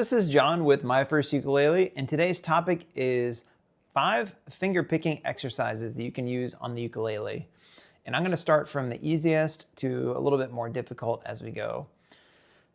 this is John with My First Ukulele, and today's topic is 5 finger picking exercises that you can use on the ukulele. And I'm going to start from the easiest to a little bit more difficult as we go.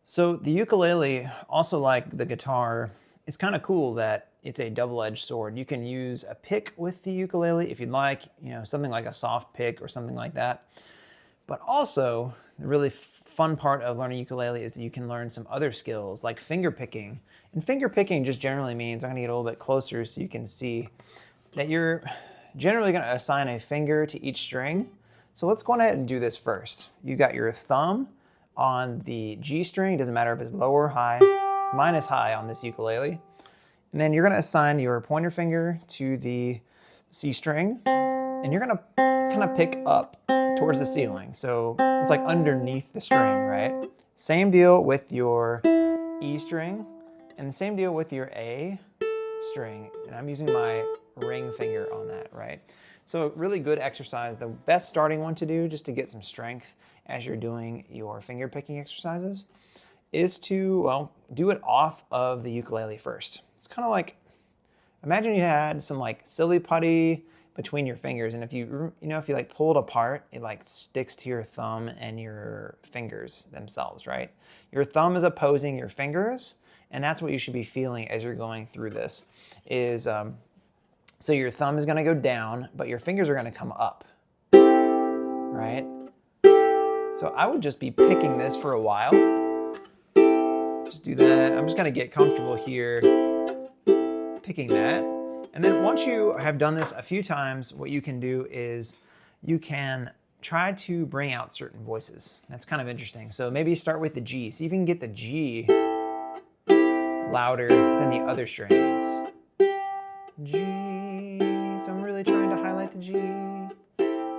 So the ukulele, also like the guitar, is kind of cool that it's a double-edged sword. You can use a pick with the ukulele if you'd like, something like a soft pick or something like that. But also, the really fun part of learning ukulele is that you can learn some other skills like finger picking. And finger picking just generally means, I'm going to get a little bit closer so you can see that you're generally going to assign a finger to each string. So let's go ahead and do this first. You got your thumb on the G string, doesn't matter if it's low or high. Mine is high on this ukulele. And then you're going to assign your pointer finger to the C string, and you're going to kind of pick up towards the ceiling. So it's like underneath the string, right? Same deal with your E string, and the same deal with your A string. And I'm using my ring finger on that, right? So really good exercise. The best starting one to do, just to get some strength as you're doing your finger picking exercises, is to, well, do it off of the ukulele first. It's kind of like, imagine you had some like silly putty between your fingers, and if you like pull it apart, it like sticks to your thumb and your fingers themselves, right? Your thumb is opposing your fingers, and that's what you should be feeling as you're going through this. So your thumb is going to go down, but your fingers are going to come up, right? So I would just be picking this for a while. Just do that. I'm just going to get comfortable here, picking that. And then once you have done this a few times, what you can do is you can try to bring out certain voices. That's kind of interesting. So maybe start with the G. See if you can get the G louder than the other strings. G. So I'm really trying to highlight the G.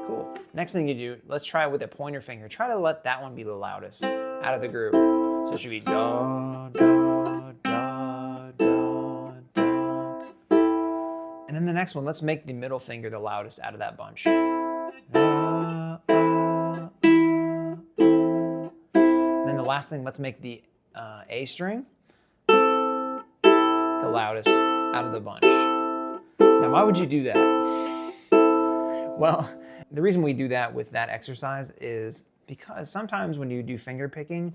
Cool. Next thing you do, let's try it with a pointer finger. Try to let that one be the loudest out of the group. So it should be da, da, da, da, da. And then the next one, let's make the middle finger the loudest out of that bunch. And then the last thing, let's make the A string the loudest out of the bunch. Now, why would you do that? Well, the reason we do that with that exercise is because sometimes when you do finger picking,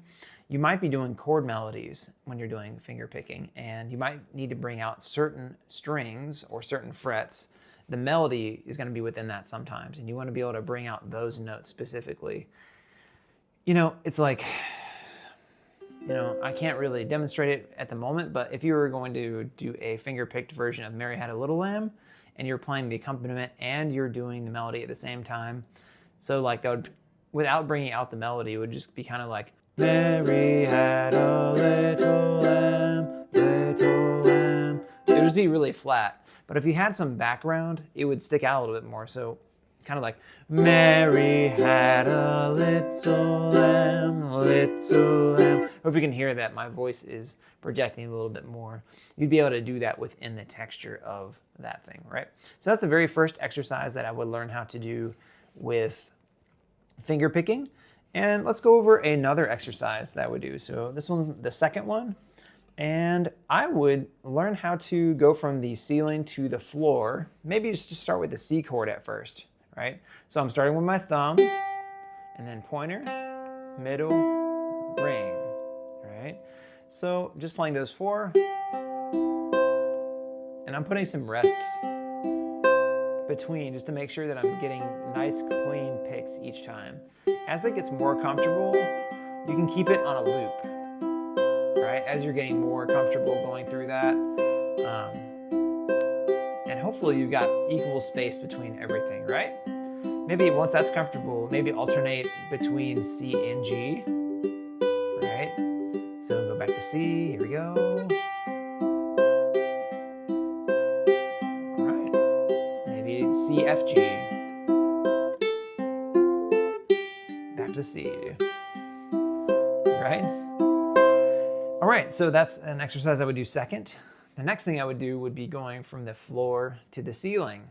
you might be doing chord melodies when you're doing finger picking, and you might need to bring out certain strings or certain frets. The melody is going to be within that sometimes, and you want to be able to bring out those notes specifically. It's like, I can't really demonstrate it at the moment, but if you were going to do a finger-picked version of Mary Had a Little Lamb, and you're playing the accompaniment and you're doing the melody at the same time, so like that would, without bringing out the melody, it would just be kind of like, Mary had a little lamb, little lamb. It would just be really flat. But if you had some background, it would stick out a little bit more. So kind of like, Mary had a little lamb, little lamb. Or if you can hear that, my voice is projecting a little bit more. You'd be able to do that within the texture of that thing, right? So that's the very first exercise that I would learn how to do with finger picking. And let's go over another exercise that I would do. So this one's the second one. And I would learn how to go from the ceiling to the floor. Maybe just to start with the C chord at first, right? So I'm starting with my thumb, and then pointer, middle, ring, right? So just playing those 4. And I'm putting some rests between just to make sure that I'm getting nice clean picks each time. As it gets more comfortable, you can keep it on a loop, right? As you're getting more comfortable going through that. And hopefully you've got equal space between everything, right? Maybe once that's comfortable, maybe alternate between C and G, right? So go back to C, here we go. All right, maybe C, F, G. To C, right? All right, so that's an exercise I would do second. The next thing I would do would be going from the floor to the ceiling.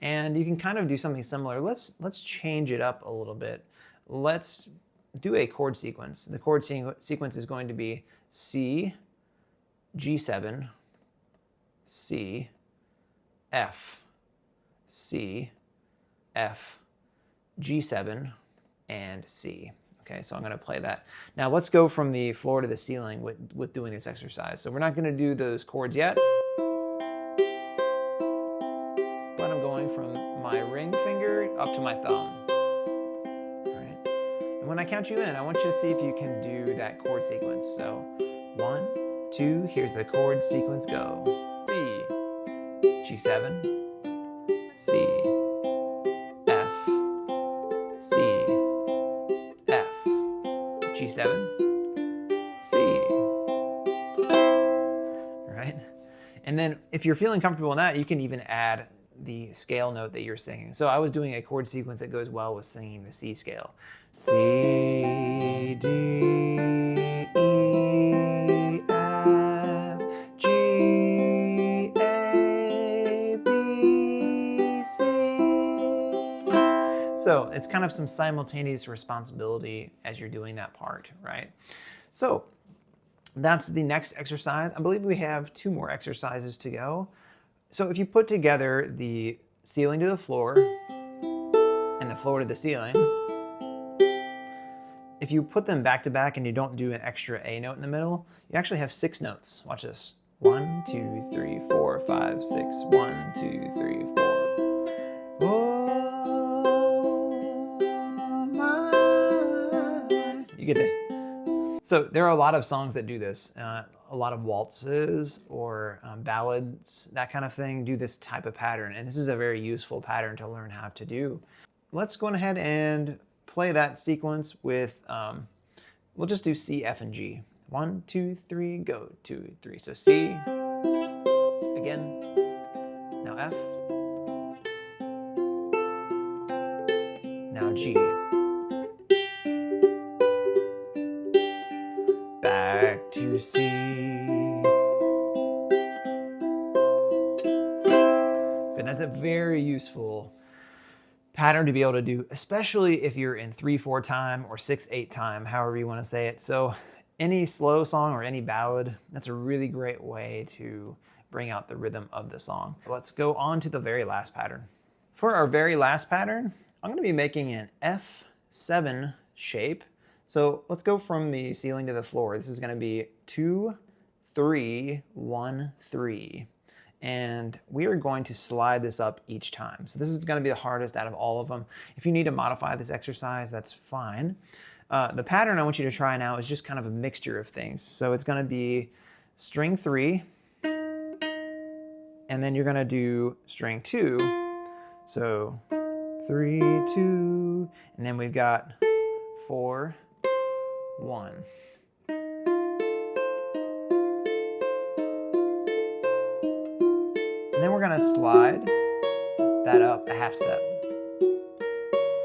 And you can kind of do something similar. Let's change it up a little bit. Let's do a chord sequence. The chord sequence is going to be C, G7, C, F, C, F, G7, and C. Okay, so I'm going to play that. Now let's go from the floor to the ceiling with doing this exercise. So we're not going to do those chords yet, but I'm going from my ring finger up to my thumb. All right. And when I count you in, I want you to see if you can do that chord sequence. So 1, 2, here's the chord sequence go. C, G7, C, F, C, F, G7, C. All right? And then if you're feeling comfortable in that, you can even add the scale note that you're singing. So I was doing a chord sequence that goes well with singing the C scale. C, D, E, F, G, A, B, C. So it's kind of some simultaneous responsibility as you're doing that part, right? So that's the next exercise. I believe we have 2 more exercises to go. So if you put together the ceiling to the floor and the floor to the ceiling, if you put them back to back and you don't do an extra A note in the middle, you actually have 6 notes. Watch this. 1, 2, 3, 4, 5, 6. 1, 2, 3, 4. Oh, my. You get that? So there are a lot of songs that do this. A lot of waltzes or ballads, that kind of thing, do this type of pattern. And this is a very useful pattern to learn how to do. Let's go ahead and play that sequence with, we'll just do C, F, and G. 1, 2, 3, go. 2, 3. So C, again. Now F. Now G. Back to C. But that's a very useful pattern to be able to do, especially if you're in 3/4 time or 6/8 time, however you want to say it. So any slow song or any ballad, that's a really great way to bring out the rhythm of the song. Let's go on to the very last pattern. For our very last pattern, I'm going to be making an F7 shape. So let's go from the ceiling to the floor. This is going to be 2, 3, 1, 3. And we are going to slide this up each time. So this is going to be the hardest out of all of them. If you need to modify this exercise, that's fine. The pattern I want you to try now is just kind of a mixture of things. So it's going to be string 3, and then you're going to do string 2. So 3, 2, and then we've got 4, 1. And then we're going to slide that up a half step.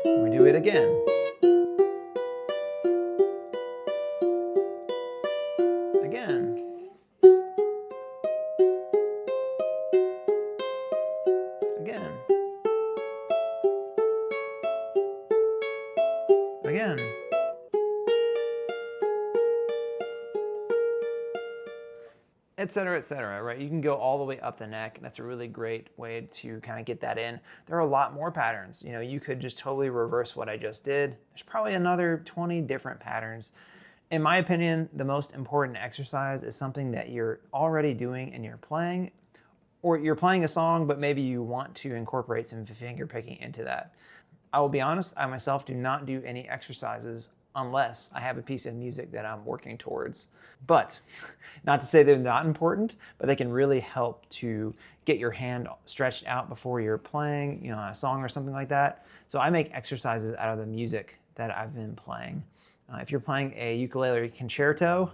And we do it again. Again. Again. Again. Etc., right? You can go all the way up the neck. That's a really great way to kind of get that in. There are a lot more patterns. You know, you could just totally reverse what I just did. There's probably another 20 different patterns. In my opinion, the most important exercise is something that you're already doing and you're playing, or you're playing a song, but maybe you want to incorporate some finger picking into that. I will be honest, I myself do not do any exercises unless I have a piece of music that I'm working towards. But not to say they're not important, but they can really help to get your hand stretched out before you're playing, you know, a song or something like that. So I make exercises out of the music that I've been playing. If you're playing a ukulele concerto,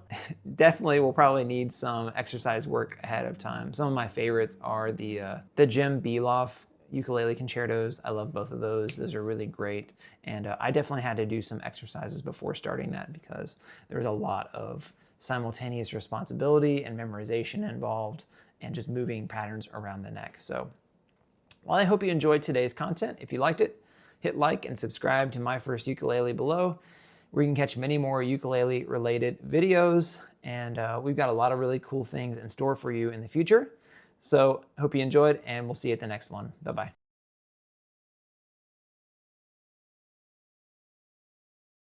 definitely will probably need some exercise work ahead of time. Some of my favorites are the Jim Beloff ukulele concertos. I love both of those. Those are really great. And I definitely had to do some exercises before starting that because there's a lot of simultaneous responsibility and memorization involved and just moving patterns around the neck. So, well, I hope you enjoyed today's content. If you liked it, hit like and subscribe to My First Ukulele below. where you can catch many more ukulele related videos. And we've got a lot of really cool things in store for you in the future. So hope you enjoyed, and we'll see you at the next one. Bye-bye.